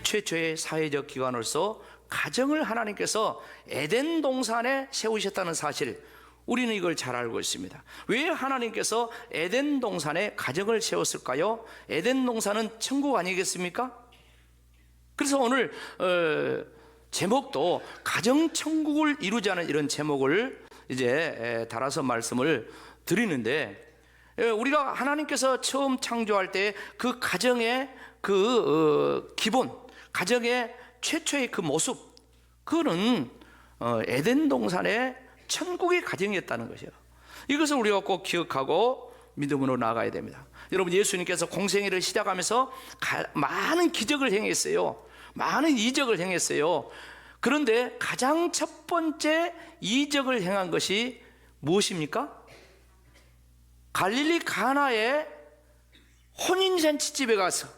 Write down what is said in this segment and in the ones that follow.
최초의 사회적 기관으로서 가정을 하나님께서 에덴 동산에 세우셨다는 사실, 우리는 이걸 잘 알고 있습니다. 왜 하나님께서 에덴 동산에 가정을 세웠을까요? 에덴 동산은 천국 아니겠습니까? 그래서 오늘 제목도 가정천국을 이루자는 이런 제목을 이제 달아서 말씀을 드리는데, 우리가 하나님께서 처음 창조할 때 그 가정의 그 기본, 가정의 최초의 그 모습, 그거는 에덴 동산의 천국의 가정이었다는 것이에요. 이것을 우리가 꼭 기억하고 믿음으로 나아가야 됩니다. 여러분, 예수님께서 공생애를 시작하면서 많은 기적을 행했어요. 많은 이적을 행했어요. 그런데 가장 첫 번째 이적을 행한 것이 무엇입니까? 갈릴리 가나의 혼인잔치집에 가서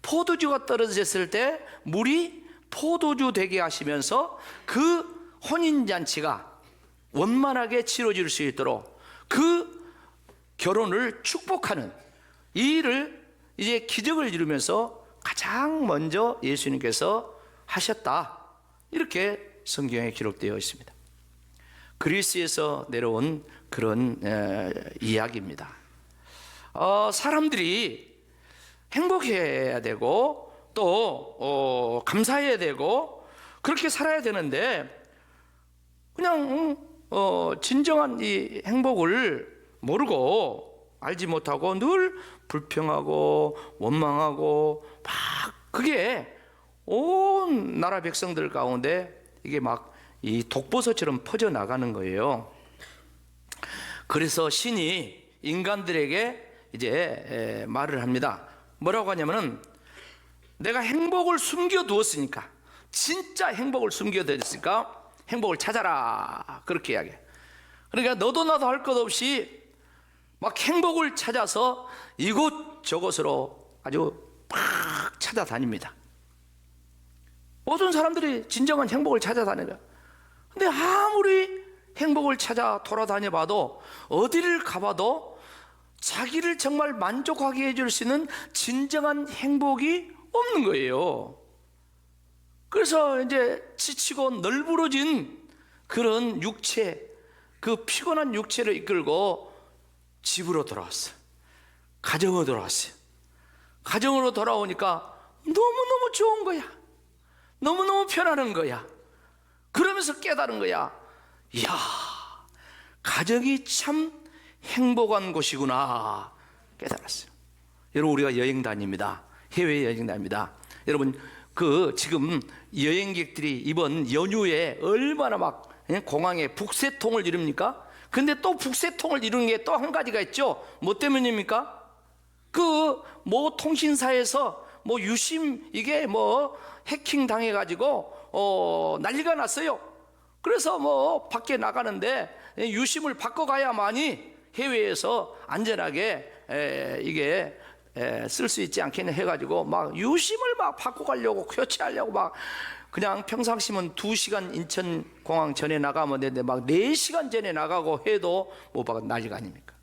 포도주가 떨어졌을 때 물이 포도주 되게 하시면서 그 혼인잔치가 원만하게 치러질 수 있도록 그 결혼을 축복하는 이 일을 이제 기적을 이루면서 가장 먼저 예수님께서 하셨다, 이렇게 성경에 기록되어 있습니다. 그리스에서 내려온 그런 이야기입니다. 사람들이 행복해야 되고 또 감사해야 되고 그렇게 살아야 되는데, 그냥 진정한 이 행복을 모르고 알지 못하고 늘 불평하고 원망하고 막, 그게 온 나라 백성들 가운데 이게 막 이 독버섯처럼 퍼져나가는 거예요. 그래서 신이 인간들에게 이제 말을 합니다. 뭐라고 하냐면은, 내가 행복을 숨겨두었으니까, 진짜 행복을 숨겨두었으니까 행복을 찾아라, 그렇게 이야기해. 그러니까 너도 나도 할 것 없이 막 행복을 찾아서 이곳저곳으로 아주 막 찾아다닙니다. 모든 사람들이 진정한 행복을 찾아다녀요. 근데 아무리 행복을 찾아 돌아다녀봐도, 어디를 가봐도 자기를 정말 만족하게 해줄 수 있는 진정한 행복이 없는 거예요. 그래서 이제 지치고 널브러진 그런 육체, 그 피곤한 육체를 이끌고 집으로 돌아왔어요. 가정으로 돌아왔어요. 가정으로 돌아오니까 너무너무 좋은 거야. 너무너무 편안한 거야. 그러면서 깨달은 거야. 이야, 가정이 참 행복한 곳이구나 깨달았어요. 여러분, 우리가 여행 다닙니다. 해외 여행 다닙니다. 여러분, 지금 여행객들이 이번 연휴에 얼마나 막 공항에 북새통을 이룹니까? 근데 또 북새통을 이루는 게 또 한 가지가 있죠. 뭐 때문입니까? 뭐 통신사에서 뭐 유심, 이게 뭐 해킹 당해가지고 난리가 났어요. 그래서 뭐 밖에 나가는데 유심을 바꿔가야만이 해외에서 안전하게 이게 쓸 수 있지 않겠냐 해가지고 막 유심을 막 바꿔가려고, 교체하려고 막, 그냥 평상시면 2시간 인천공항 전에 나가면 되는데 막 4시간 전에 나가고 해도 못 박아, 난리가 아닙니까?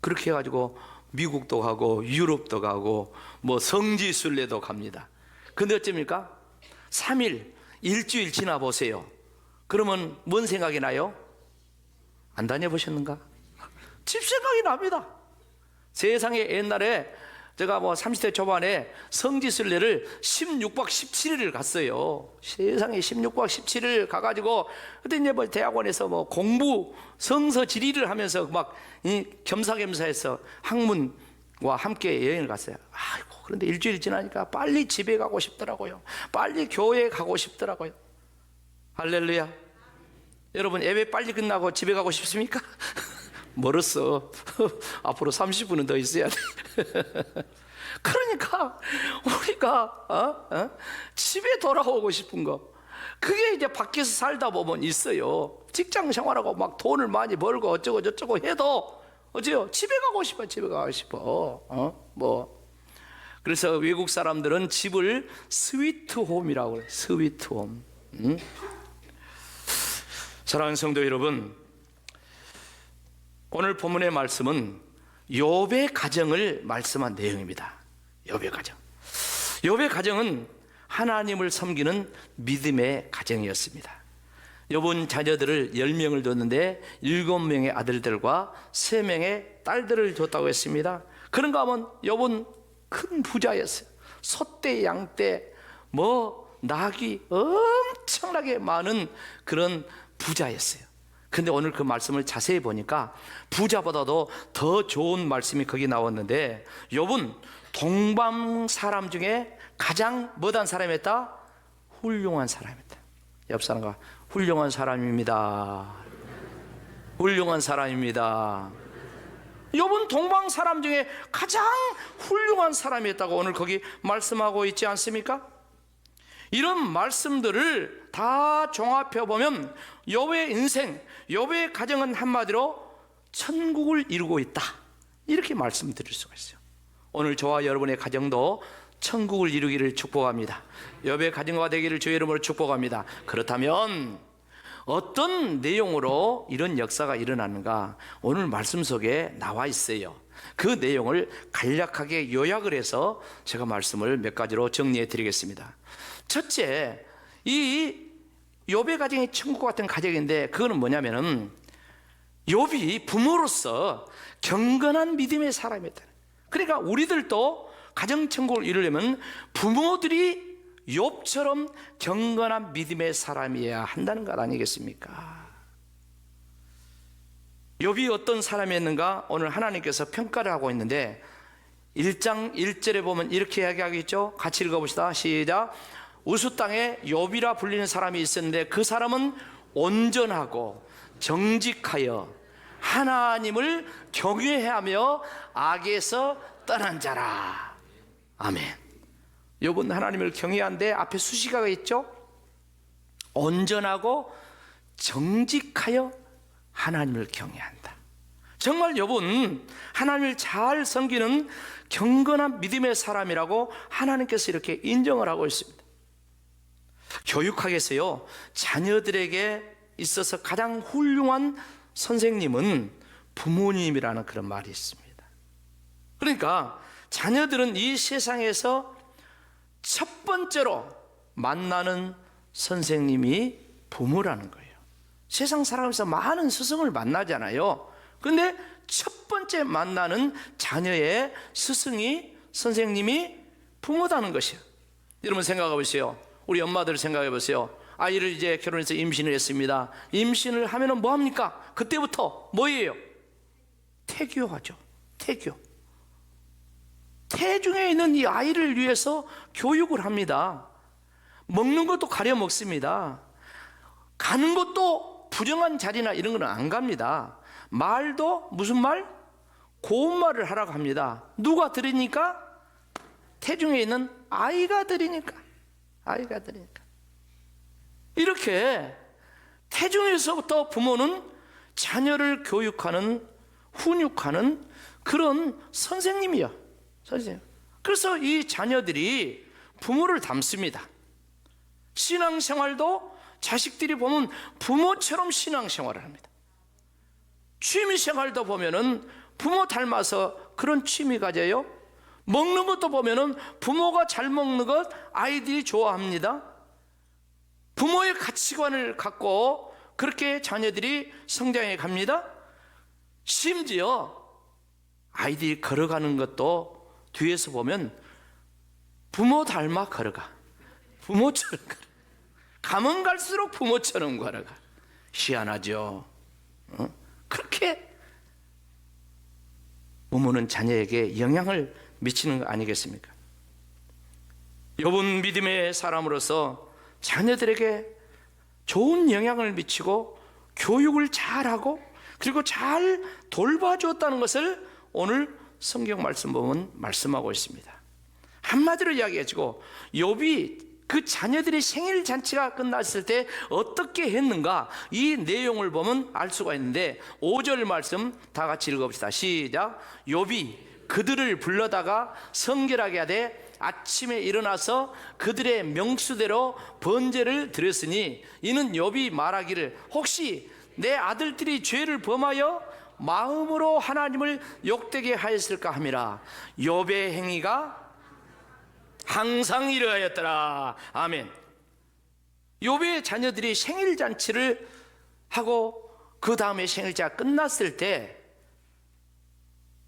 그렇게 해가지고 미국도 가고 유럽도 가고 뭐 성지순례도 갑니다. 근데 어쩝니까? 3일, 일주일 지나 보세요. 그러면 뭔 생각이 나요? 안 다녀보셨는가? 집 생각이 납니다. 세상에, 옛날에 제가 뭐 30대 초반에 성지순례를 16박 17일을 갔어요. 세상에 16박 17일 가가지고, 그때 이제 뭐 대학원에서 뭐 공부, 성서 지리를 하면서 막 겸사겸사해서 학문과 함께 여행을 갔어요. 아이고, 그런데 일주일 지나니까 빨리 집에 가고 싶더라고요. 빨리 교회에 가고 싶더라고요. 할렐루야. 여러분, 예배 빨리 끝나고 집에 가고 싶습니까? 멀었어. 앞으로 30분은 더 있어야 돼. 그러니까 우리가 집에 돌아오고 싶은 거, 그게 이제 밖에서 살다 보면 있어요. 직장 생활하고 막 돈을 많이 벌고 어쩌고 저쩌고 해도 어째요? 집에 가고 싶어. 집에 가고 싶어. 그래서 외국 사람들은 집을 스위트홈이라고 그래요. 스위트홈. 사랑하는 성도 여러분, 오늘 본문의 말씀은 욥의 가정을 말씀한 내용입니다. 욥의 가정. 욥의 가정은 하나님을 섬기는 믿음의 가정이었습니다. 욥은 자녀들을 10명을 뒀는데 7명의 아들들과 3명의 딸들을 줬다고 했습니다. 그런가 하면 욥은 큰 부자였어요. 소떼, 양떼, 낙이 엄청나게 많은 그런 부자였어요. 근데 오늘 그 말씀을 자세히 보니까 부자보다도 더 좋은 말씀이 거기 나왔는데, 욥은 동방 사람 중에 가장 뭐단 사람이었다? 훌륭한 사람이었다. 옆 사람과 훌륭한 사람입니다. 훌륭한 사람입니다. 욥은 동방 사람 중에 가장 훌륭한 사람이었다고 오늘 거기 말씀하고 있지 않습니까? 이런 말씀들을 다 종합해 보면 욥의 인생, 욥의 가정은 한마디로 천국을 이루고 있다, 이렇게 말씀드릴 수가 있어요. 오늘 저와 여러분의 가정도 천국을 이루기를 축복합니다. 욥의 가정과 되기를 주의 이름으로 축복합니다. 그렇다면 어떤 내용으로 이런 역사가 일어나는가, 오늘 말씀 속에 나와 있어요. 그 내용을 간략하게 요약을 해서 제가 말씀을 몇 가지로 정리해 드리겠습니다. 첫째, 이 욥의 가정이 천국 같은 가정인데, 그거는 뭐냐면은 욥이 부모로서 경건한 믿음의 사람이었다. 그러니까 우리들도 가정 천국을 이루려면 부모들이 욥처럼 경건한 믿음의 사람이어야 한다는 것 아니겠습니까? 욥이 어떤 사람이었는가 오늘 하나님께서 평가를 하고 있는데, 1장 1절에 보면 이렇게 이야기하고 있죠. 같이 읽어봅시다. 시작. 우수 땅에 욥이라 불리는 사람이 있었는데 그 사람은 온전하고 정직하여 하나님을 경외하며 악에서 떠난 자라. 아멘. 욥은 하나님을 경외한데 앞에 수식어가 있죠. 온전하고 정직하여 하나님을 경외한다. 정말 욥은 하나님을 잘 섬기는 경건한 믿음의 사람이라고 하나님께서 이렇게 인정을 하고 있습니다. 교육학에서요, 자녀들에게 있어서 가장 훌륭한 선생님은 부모님이라는 그런 말이 있습니다. 그러니까 자녀들은 이 세상에서 첫 번째로 만나는 선생님이 부모라는 거예요. 세상 살아가면서 많은 스승을 만나잖아요. 근데 첫 번째 만나는 자녀의 스승이, 선생님이 부모다는 것이에요. 여러분 생각해 보세요. 우리 엄마들 생각해 보세요. 아이를 이제 결혼해서 임신을 했습니다. 임신을 하면은 뭐 합니까? 그때부터 뭐예요? 태교하죠. 태교. 태중에 있는 이 아이를 위해서 교육을 합니다. 먹는 것도 가려 먹습니다. 가는 것도 부정한 자리나 이런 거는 안 갑니다. 말도 무슨 말? 고운 말을 하라고 합니다. 누가 들으니까? 태중에 있는 아이가 들으니까. 아이가 들으니까. 이렇게 태중에서부터 부모는 자녀를 교육하는, 훈육하는 그런 선생님이야. 선생님. 그래서 이 자녀들이 부모를 닮습니다. 신앙생활도 자식들이 보면 부모처럼 신앙생활을 합니다. 취미생활도 보면은 부모 닮아서 그런 취미 가져요. 먹는 것도 보면은 부모가 잘 먹는 것 아이들이 좋아합니다. 부모의 가치관을 갖고 그렇게 자녀들이 성장해 갑니다. 심지어 아이들이 걸어가는 것도 뒤에서 보면 부모 닮아 걸어가. 부모처럼 걸어가. 가면 갈수록 부모처럼 걸어가. 희한하죠. 그렇게 부모는 자녀에게 영향을 미치는 거 아니겠습니까? 욥은 믿음의 사람으로서 자녀들에게 좋은 영향을 미치고 교육을 잘하고 그리고 잘 돌봐주었다는 것을 오늘 성경 말씀 보면 말씀하고 있습니다. 한마디로 이야기해주고, 욥이 그 자녀들의 생일 잔치가 끝났을 때 어떻게 했는가, 이 내용을 보면 알 수가 있는데 5절 말씀 다 같이 읽어봅시다. 시작. 욥이 그들을 불러다가 성결하게 하되 아침에 일어나서 그들의 명수대로 번제를 드렸으니 이는 욥이 말하기를 혹시 내 아들들이 죄를 범하여 마음으로 하나님을 욕되게 하였을까 함이라. 욥의 행위가 항상 이러하였더라. 아멘. 욥의 자녀들이 생일 잔치를 하고 그 다음에 생일자가 끝났을 때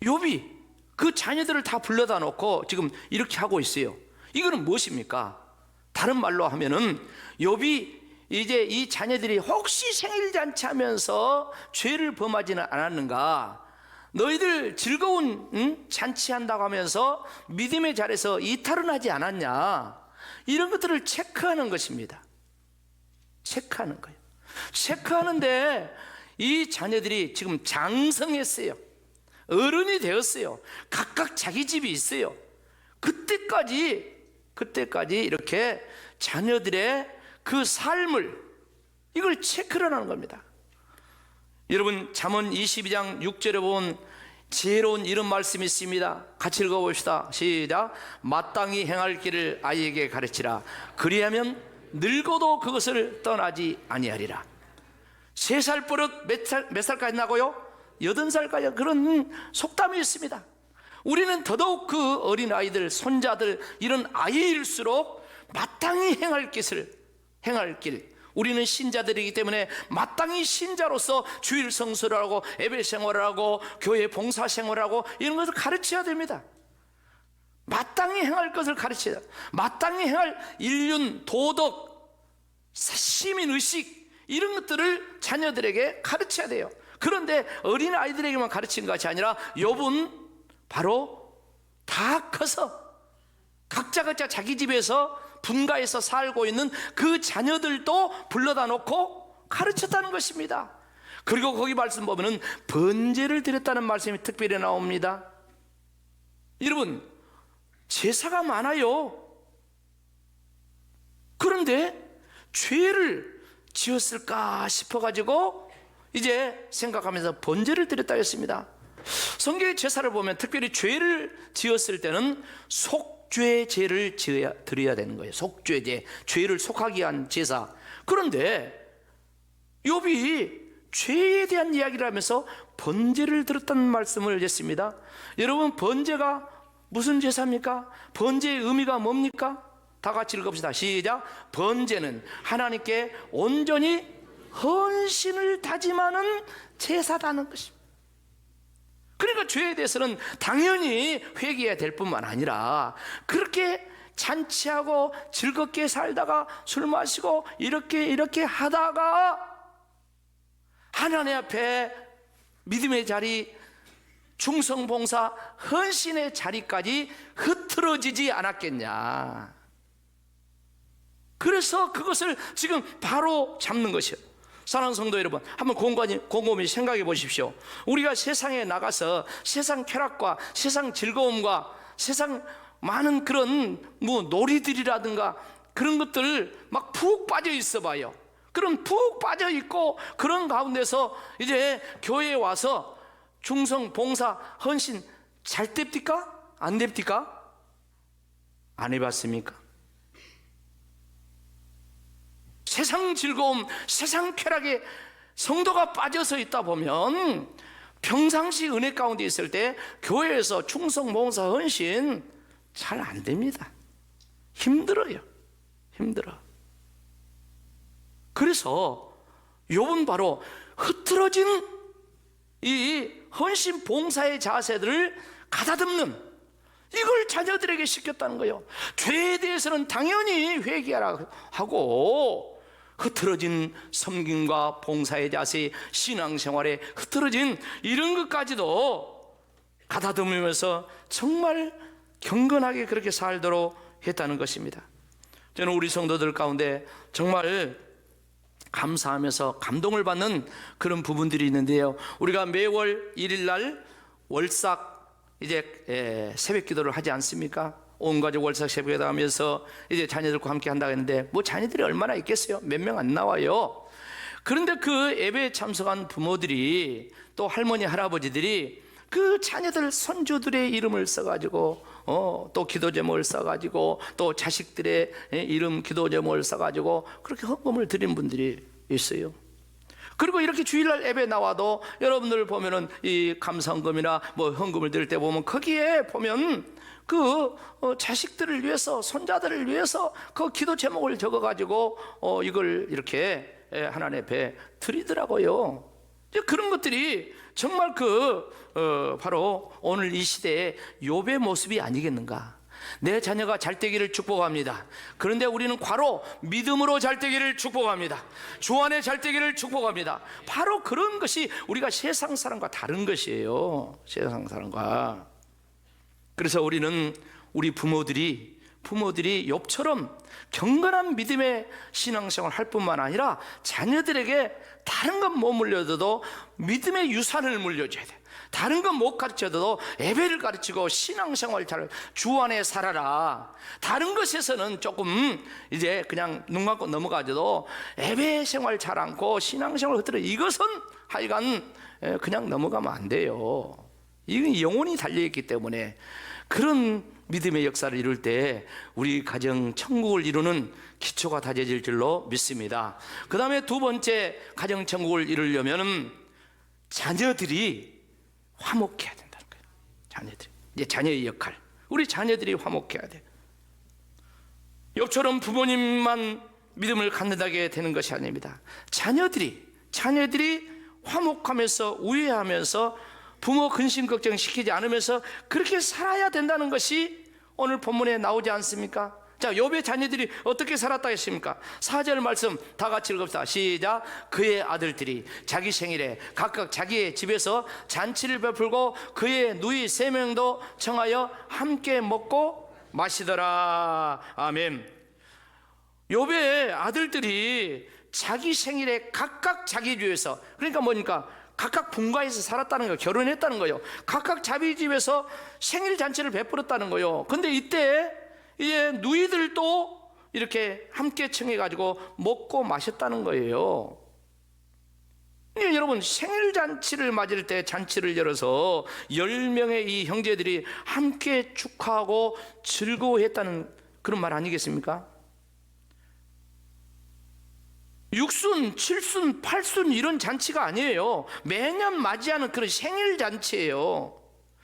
욥이 그 자녀들을 다 불러다 놓고 지금 이렇게 하고 있어요. 이거는 무엇입니까? 다른 말로 하면은 욥이 이제 이 자녀들이 혹시 생일 잔치하면서 죄를 범하지는 않았는가, 너희들 즐거운 잔치한다고 하면서 믿음의 자리에서 이탈은 하지 않았냐, 이런 것들을 체크하는 것입니다. 체크하는 거예요. 체크하는데 이 자녀들이 지금 장성했어요. 어른이 되었어요. 각각 자기 집이 있어요. 그때까지 이렇게 자녀들의 그 삶을, 이걸 체크를 하는 겁니다. 여러분, 잠언 22장 6절에 보면 지혜로운 이런 말씀이 있습니다. 같이 읽어봅시다. 시작. 마땅히 행할 길을 아이에게 가르치라. 그리하면 늙어도 그것을 떠나지 아니하리라. 3살 버릇 몇 살까지 나고요? 80살까지. 그런 속담이 있습니다. 우리는 더더욱 그 어린 아이들, 손자들, 이런 아이일수록 마땅히 행할 길, 우리는 신자들이기 때문에 마땅히 신자로서 주일 성수를 하고 예배 생활을 하고 교회 봉사 생활을 하고 이런 것을 가르쳐야 됩니다. 마땅히 행할 것을 가르쳐야 돼요. 마땅히 행할 인륜, 도덕, 시민의식, 이런 것들을 자녀들에게 가르쳐야 돼요. 그런데 어린 아이들에게만 가르친 것이 아니라 욥은 바로 다 커서 각자 자기 집에서 분가해서 살고 있는 그 자녀들도 불러다 놓고 가르쳤다는 것입니다. 그리고 거기 말씀 보면은 번제를 드렸다는 말씀이 특별히 나옵니다. 여러분, 제사가 많아요. 그런데 죄를 지었을까 싶어가지고 이제 생각하면서 번제를 드렸다 했습니다. 성경의 제사를 보면 특별히 죄를 지었을 때는 속죄제를 드려야 되는 거예요. 속죄제, 죄를 속하기 위한 제사. 그런데 욥이 죄에 대한 이야기를 하면서 번제를 드렸다는 말씀을 했습니다. 여러분, 번제가 무슨 제사입니까? 번제의 의미가 뭡니까? 다 같이 읽읍시다. 시작. 번제는 하나님께 온전히 헌신을 다짐하는 제사다는 것입니다. 그러니까 죄에 대해서는 당연히 회개해야 될 뿐만 아니라 그렇게 잔치하고 즐겁게 살다가 술 마시고 이렇게 하다가 하나님 앞에 믿음의 자리, 충성봉사, 헌신의 자리까지 흐트러지지 않았겠냐. 그래서 그것을 지금 바로 잡는 것이에요. 사랑하는 성도 여러분, 한번 곰곰이 생각해 보십시오. 우리가 세상에 나가서 세상 쾌락과 세상 즐거움과 세상 많은 그런 놀이들이라든가 그런 것들 막 푹 빠져 있어 봐요. 그럼 푹 빠져 있고 그런 가운데서 이제 교회에 와서 충성, 봉사, 헌신 잘 됩니까? 안 됩니까? 안 해봤습니까? 세상 즐거움, 세상 쾌락에 성도가 빠져서 있다 보면 평상시 은혜 가운데 있을 때 교회에서 충성, 봉사, 헌신 잘 안 됩니다. 힘들어요. 그래서 욥은 바로 흐트러진 이 헌신 봉사의 자세들을 가다듬는, 이걸 자녀들에게 시켰다는 거예요. 죄에 대해서는 당연히 회개하라 하고, 흐트러진 섬김과 봉사의 자세, 신앙생활에 흐트러진 이런 것까지도 가다듬으면서 정말 경건하게 그렇게 살도록 했다는 것입니다. 저는 우리 성도들 가운데 정말 감사하면서 감동을 받는 그런 부분들이 있는데요. 우리가 매월 1일 날 월삭 이제 새벽 기도를 하지 않습니까? 온 가족 월삭 새벽 기도 하면서 이제 자녀들과 함께 한다고 했는데 뭐 자녀들이 얼마나 있겠어요? 몇 명 안 나와요. 그런데 그 예배에 참석한 부모들이 또 할머니 할아버지들이 그 자녀들 손주들의 이름을 써가지고 또 기도 제목을 써가지고 또 자식들의 이름 기도 제목을 써가지고 그렇게 헌금을 드린 분들이 있어요. 그리고 이렇게 주일날 예배 나와도 여러분들 보면은 이 감사헌금이나 뭐 헌금을 드릴 때 보면 거기에 보면 그 자식들을 위해서, 손자들을 위해서 그 기도 제목을 적어가지고 이걸 이렇게 하나님 앞에 드리더라고요. 그런 것들이 정말 바로 오늘 이 시대의 욥의 모습이 아니겠는가. 내 자녀가 잘되기를 축복합니다. 그런데 우리는 과로 믿음으로 잘되기를 축복합니다. 주 안에 잘되기를 축복합니다. 바로 그런 것이 우리가 세상 사람과 다른 것이에요. 세상 사람과. 그래서 우리는 우리 부모들이 욥처럼 경건한 믿음의 신앙생활을 할 뿐만 아니라 자녀들에게 다른 건 못 물려줘도 믿음의 유산을 물려줘야 돼. 다른 건 못 가르쳐도 예배를 가르치고 신앙생활 잘 주 안에 살아라. 다른 것에서는 조금 이제 그냥 눈 감고 넘어가줘도 예배 생활 잘 않고 신앙생활 흐트러 이것은 하여간 그냥 넘어가면 안 돼요. 이건 영혼이 달려있기 때문에 그런 믿음의 역사를 이룰 때 우리 가정 천국을 이루는 기초가 다져질 줄로 믿습니다. 그 다음에 두 번째, 가정 천국을 이루려면 자녀들이 화목해야 된다는 거예요. 자녀들이. 이제 자녀의 역할. 우리 자녀들이 화목해야 돼. 욥처럼 부모님만 믿음을 갖는다게 되는 것이 아닙니다. 자녀들이 화목하면서 우애하면서 부모 근심 걱정시키지 않으면서 그렇게 살아야 된다는 것이 오늘 본문에 나오지 않습니까? 자, 욥의 자녀들이 어떻게 살았다 했습니까? 4절 말씀 다 같이 읽읍시다. 시작. 그의 아들들이 자기 생일에 각각 자기의 집에서 잔치를 베풀고 그의 누이 3명도 청하여 함께 먹고 마시더라. 아멘. 욥의 아들들이 자기 생일에 각각 자기 집에서, 그러니까 뭐니까 각각 분가해서 살았다는 거예요. 결혼했다는 거예요. 각각 자기 집에서 생일 잔치를 베풀었다는 거예요. 근데 이때 이제 누이들도 이렇게 함께 청해가지고 먹고 마셨다는 거예요. 여러분, 생일 잔치를 맞을 때 잔치를 열어서 10명의 이 형제들이 함께 축하하고 즐거워했다는 그런 말 아니겠습니까? 6순, 7순, 8순 이런 잔치가 아니에요. 매년 맞이하는 그런 생일 잔치예요.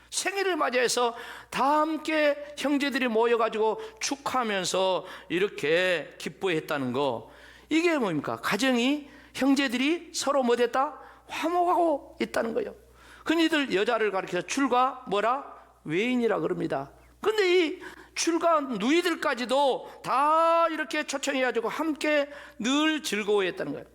생일을 맞이해서 다 함께 형제들이 모여가지고 축하하면서 이렇게 기뻐했다는 거, 이게 뭡니까? 가정이, 형제들이 서로 못했다? 화목하고 있다는 거예요. 흔히들 여자를 가리켜서 출가 뭐라? 외인이라 그럽니다. 근데 이 출가 누이들까지도 다 이렇게 초청해가지고 함께 늘 즐거워했다는 거예요.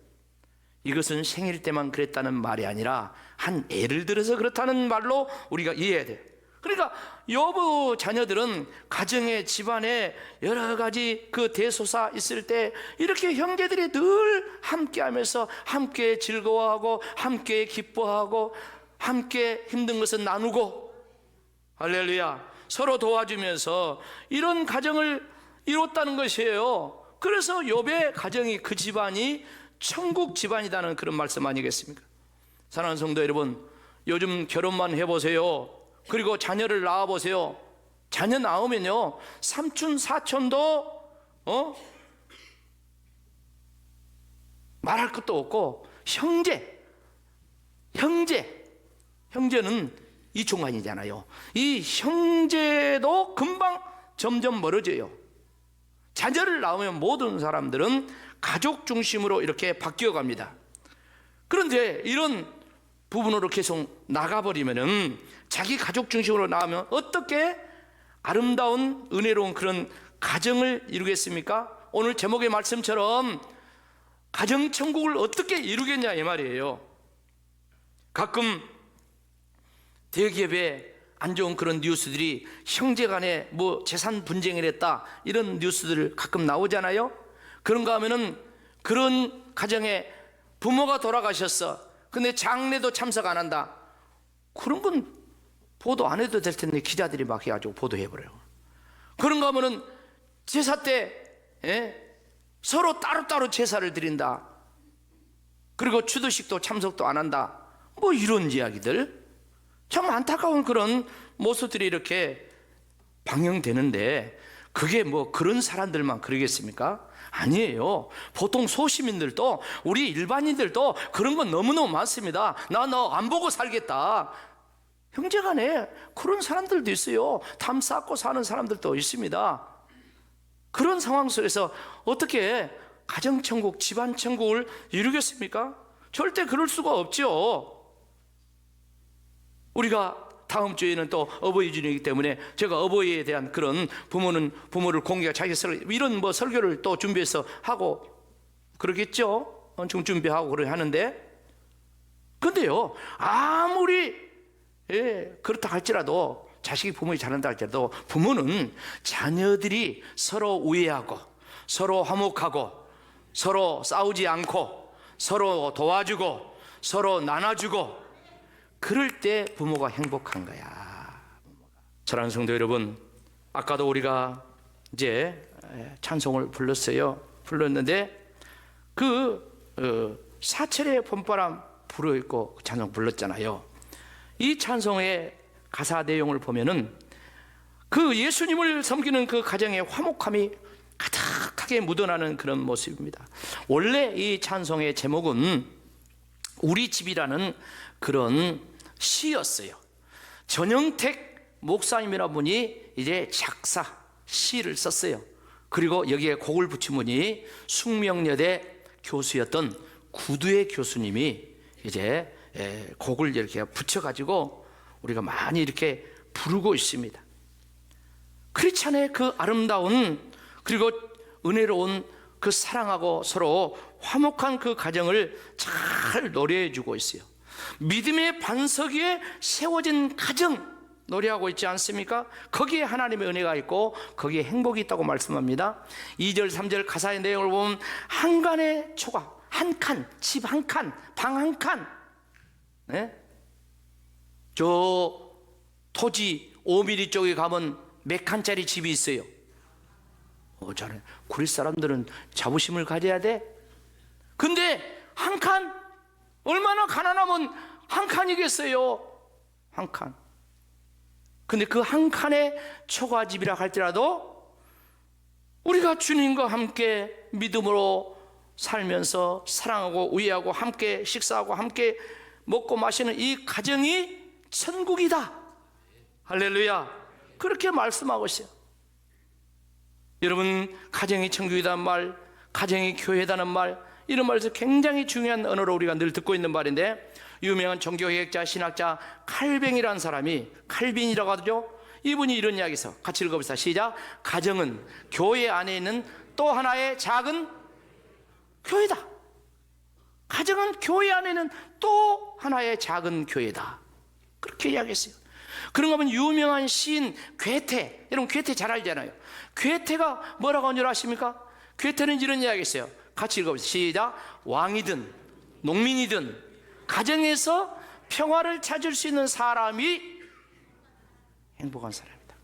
이것은 생일 때만 그랬다는 말이 아니라 한 예를 들어서 그렇다는 말로 우리가 이해해야 돼요. 그러니까 욥의 자녀들은 가정에, 집안에 여러 가지 그 대소사 있을 때 이렇게 형제들이 늘 함께 하면서 함께 즐거워하고 함께 기뻐하고 함께 힘든 것은 나누고, 할렐루야, 서로 도와주면서 이런 가정을 이뤘다는 것이에요. 그래서 욥의 가정이, 그 집안이 천국 집안이라는 그런 말씀 아니겠습니까? 사랑하는 성도 여러분, 요즘 결혼만 해보세요. 그리고 자녀를 낳아보세요. 자녀 낳으면요, 삼촌, 사촌도 말할 것도 없고 형제는 이중간이잖아요. 이 형제도 금방 점점 멀어져요. 자녀를 낳으면 모든 사람들은 가족 중심으로 이렇게 바뀌어 갑니다. 그런데 이런 부분으로 계속 나가버리면은, 자기 가족 중심으로 나가면 어떻게 아름다운 은혜로운 그런 가정을 이루겠습니까? 오늘 제목의 말씀처럼 가정천국을 어떻게 이루겠냐 이 말이에요. 가끔 대기업에 안 좋은 그런 뉴스들이 형제간에 뭐 재산 분쟁을 했다, 이런 뉴스들 가끔 나오잖아요. 그런가 하면은 그런 가정에 부모가 돌아가셨어. 근데 장례도 참석 안 한다. 그런 건 보도 안 해도 될 텐데 기자들이 막 해가지고 보도해버려요. 그런가 하면은 제사 때 서로 따로따로 제사를 드린다. 그리고 추도식도 참석도 안 한다. 뭐 이런 이야기들, 참 안타까운 그런 모습들이 이렇게 방영되는데, 그게 뭐 그런 사람들만 그러겠습니까? 아니에요. 보통 소시민들도 우리 일반인들도 그런 건 너무너무 많습니다. 나 너 안 보고 살겠다. 형제간에 그런 사람들도 있어요. 탐 쌓고 사는 사람들도 있습니다. 그런 상황 속에서 어떻게 가정천국, 집안천국을 이루겠습니까? 절대 그럴 수가 없죠. 우리가 다음 주에는 또 어버이 주일이기 때문에 제가 어버이에 대한 그런 부모를 공개가 자기 이런 설교를 또 준비해서 하고 그러겠죠. 좀 준비하고 그래 하는데, 근데요, 아무리 그렇다 할지라도, 자식이 부모를 잘한다 할지라도, 부모는 자녀들이 서로 우애하고 서로 화목하고 서로 싸우지 않고 서로 도와주고 서로 나눠주고 그럴 때 부모가 행복한 거야. 사랑하는 성도 여러분, 아까도 우리가 이제 찬송을 불렀는데 사철의 봄바람 불어있고 찬송 불렀잖아요. 이 찬송의 가사 내용을 보면은 그 예수님을 섬기는 그 가정의 화목함이 가득하게 묻어나는 그런 모습입니다. 원래 이 찬송의 제목은 우리 집이라는 그런 시였어요. 전영택 목사님이라는 분이 이제 시를 썼어요. 그리고 여기에 곡을 붙인 분이 숙명여대 교수였던 구두의 교수님이 이제 곡을 이렇게 붙여가지고 우리가 많이 이렇게 부르고 있습니다. 크리스찬의 그 아름다운 그리고 은혜로운 그 사랑하고 서로 화목한 그 가정을 잘 노래해 주고 있어요. 믿음의 반석 위에 세워진 가정 노래하고 있지 않습니까? 거기에 하나님의 은혜가 있고 거기에 행복이 있다고 말씀합니다. 2절 3절 가사의 내용을 보면 한간의 초각, 한 칸, 집 한 칸, 방 한 칸, 저 토지 5mm 쪽에 가면 몇 칸짜리 집이 있어요. 저는 그리스 사람들은 자부심을 가져야 돼. 근데 한 칸, 얼마나 가난하면 한 칸이겠어요. 한 칸. 근데 그 한 칸의 초가집이라 할지라도 우리가 주님과 함께 믿음으로 살면서 사랑하고 우애하고 함께 식사하고 함께 먹고 마시는 이 가정이 천국이다. 할렐루야. 그렇게 말씀하고 있어요. 여러분, 가정이 천국이라는 말, 가정이 교회다는 말, 이런 말에서 굉장히 중요한 언어로 우리가 늘 듣고 있는 말인데, 유명한 종교개혁자, 신학자 칼뱅이라는 사람이, 칼빈이라고 하죠. 이분이 이런 이야기에서 같이 읽어봅시다. 시작. 가정은 교회 안에 있는 또 하나의 작은 교회다. 가정은 교회 안에 있는 또 하나의 작은 교회다. 그렇게 이야기했어요. 그런가 하면 유명한 시인 괴테, 여러분 괴테 잘 알잖아요. 괴테가 뭐라고 한 줄 아십니까? 괴테는 이런 이야기했어요. 같이 읽어보세요. 시작. 왕이든 농민이든 가정에서 평화를 찾을 수 있는 사람이 행복한 사람이다.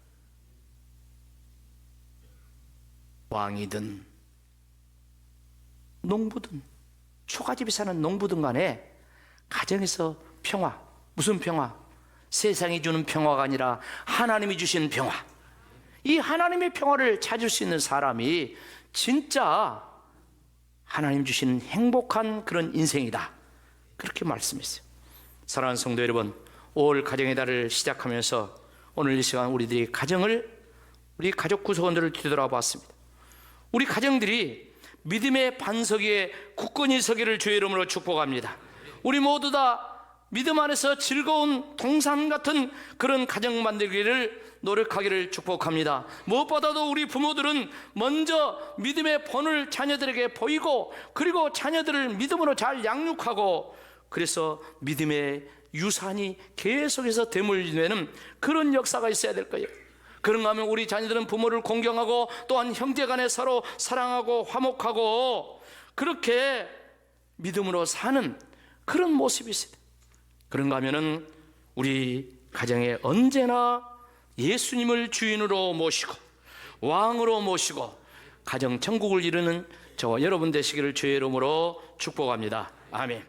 왕이든 농부든 초가집에 사는 농부든 간에 가정에서 평화, 무슨 평화? 세상이 주는 평화가 아니라 하나님이 주신 평화, 이 하나님의 평화를 찾을 수 있는 사람이 진짜 하나님 주신 행복한 그런 인생이다. 그렇게 말씀했어요. 사랑하는 성도 여러분, 5월 가정의 달을 시작하면서 오늘 이 시간 우리 가족 구성원들을 뒤돌아봤습니다. 우리 가정들이 믿음의 반석 위에 굳건히 서기를 주의 이름으로 축복합니다. 우리 모두 다 믿음 안에서 즐거운 동산 같은 그런 가정 만들기를 노력하기를 축복합니다. 무엇보다도 우리 부모들은 먼저 믿음의 본을 자녀들에게 보이고, 그리고 자녀들을 믿음으로 잘 양육하고, 그래서 믿음의 유산이 계속해서 되물리는 그런 역사가 있어야 될 거예요. 그런가 하면 우리 자녀들은 부모를 공경하고 또한 형제간에 서로 사랑하고 화목하고 그렇게 믿음으로 사는 그런 모습이 있어요. 그런가 하면은 우리 가정에 언제나 예수님을 주인으로 모시고 왕으로 모시고 가정 천국을 이루는 저와 여러분 되시기를 주의 이름으로 축복합니다. 아멘.